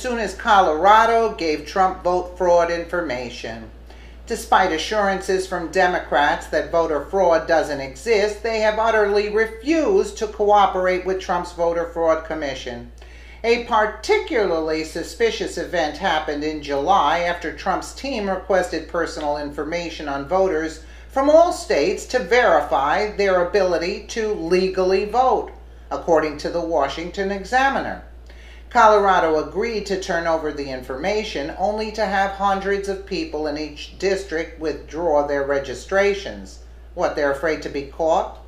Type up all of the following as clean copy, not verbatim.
soon as Colorado gave Trump vote fraud information. Despite assurances from Democrats that voter fraud doesn't exist, they have utterly refused to cooperate with Trump's voter fraud commission. A particularly suspicious event happened in July after Trump's team requested personal information on voters from all states to verify their ability to legally vote, according to the Washington Examiner. Colorado agreed to turn over the information only to have hundreds of people in each district withdraw their registrations. What, they're afraid to be caught?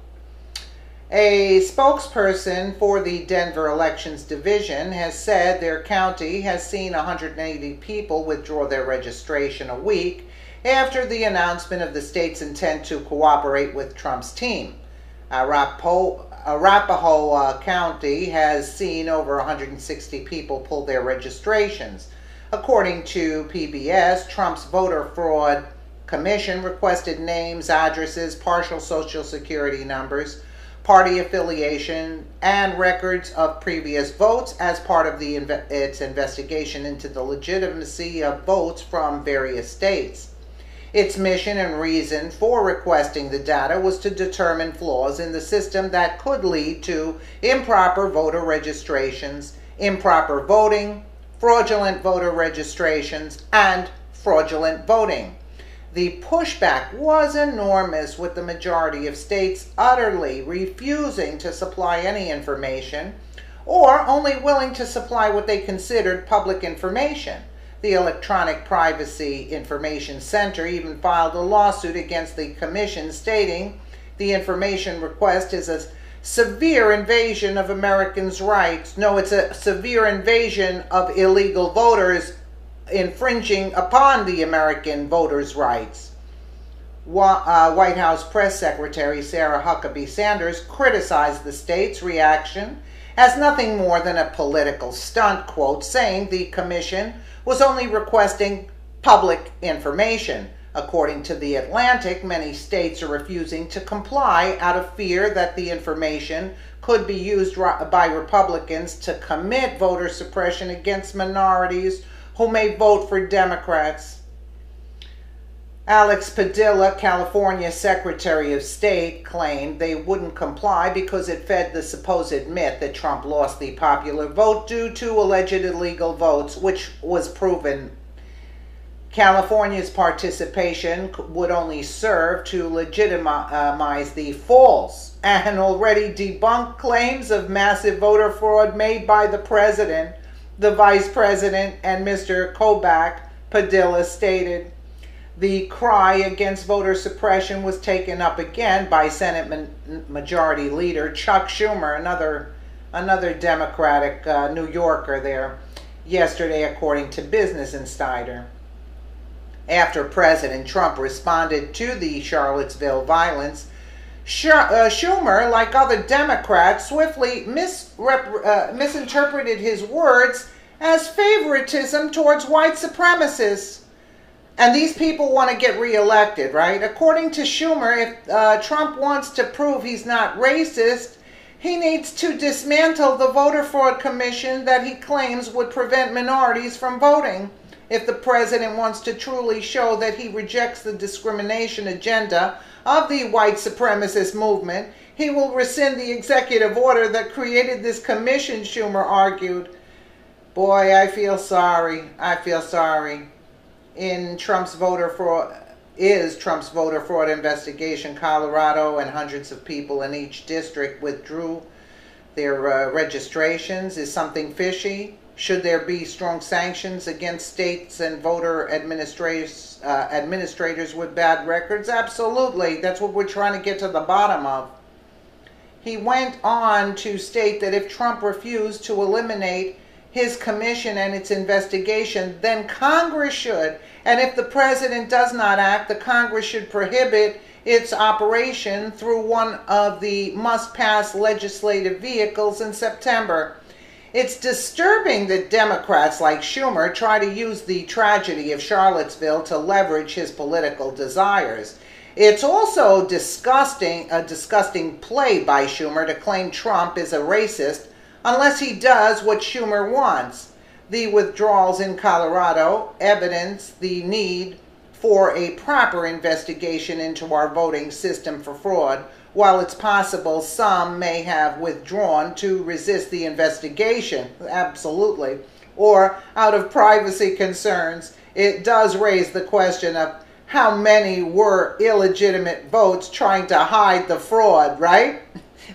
A spokesperson for the Denver Elections Division has said their county has seen 180 people withdraw their registration a week after the announcement of the state's intent to cooperate with Trump's team. Arapahoe County has seen over 160 people pull their registrations. According to PBS, Trump's voter fraud commission requested names, addresses, partial social security numbers, party affiliation, and records of previous votes as part of its investigation into the legitimacy of votes from various states. Its mission and reason for requesting the data was to determine flaws in the system that could lead to improper voter registrations, improper voting, fraudulent voter registrations, and fraudulent voting. The pushback was enormous, with the majority of states utterly refusing to supply any information or only willing to supply what they considered public information. The Electronic Privacy Information Center even filed a lawsuit against the commission, stating the information request is a severe invasion of Americans' rights. No, it's a severe invasion of illegal voters, infringing upon the American voters' rights. White House Press Secretary Sarah Huckabee Sanders criticized the state's reaction as nothing more than a political stunt, quote, saying the commission was only requesting public information. According to The Atlantic, many states are refusing to comply out of fear that the information could be used by Republicans to commit voter suppression against minorities who may vote for Democrats. Alex Padilla, California Secretary of State, claimed they wouldn't comply because it fed the supposed myth that Trump lost the popular vote due to alleged illegal votes, which was proven. California's participation would only serve to legitimize the false and already debunked claims of massive voter fraud made by the president, the vice president, and Mr. Kobach, Padilla stated. The cry against voter suppression was taken up again by Senate Majority Leader Chuck Schumer, another Democratic New Yorker there, yesterday, according to Business Insider. After President Trump responded to the Charlottesville violence, Schumer, like other Democrats, swiftly misinterpreted his words as favoritism towards white supremacists. And these people want to get reelected, right? According to Schumer, if Trump wants to prove he's not racist, he needs to dismantle the voter fraud commission that he claims would prevent minorities from voting. If the president wants to truly show that he rejects the discrimination agenda of the white supremacist movement, he will rescind the executive order that created this commission, Schumer argued. Boy, I feel sorry. In Trump's voter fraud investigation, Colorado and hundreds of people in each district withdrew their registrations. Is something fishy? Should there be strong sanctions against states and voter administrators with bad records? Absolutely. That's what we're trying to get to the bottom of. He went on to state that if Trump refused to eliminate his commission and its investigation, then Congress should. And if the president does not act, the Congress should prohibit its operation through one of the must-pass legislative vehicles in September. It's disturbing that Democrats like Schumer try to use the tragedy of Charlottesville to leverage his political desires. It's also a disgusting play by Schumer to claim Trump is a racist unless he does what Schumer wants. The withdrawals in Colorado evidence the need for a proper investigation into our voting system for fraud. While it's possible some may have withdrawn to resist the investigation, absolutely, or out of privacy concerns, it does raise the question of how many were illegitimate votes trying to hide the fraud, right?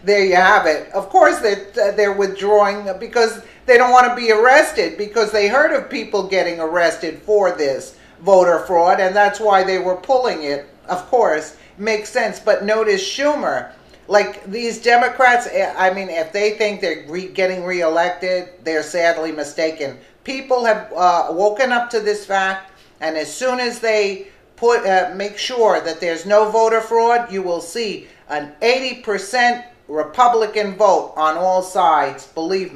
There you have it. Of course they're withdrawing because they don't want to be arrested, because they heard of people getting arrested for this voter fraud, and that's why they were pulling it. Of course, makes sense. But notice Schumer, like these Democrats, I mean, if they think they're getting reelected, they're sadly mistaken. People have woken up to this fact, and as soon as they make sure that there's no voter fraud, you will see an 80% Republican vote on all sides, believe me.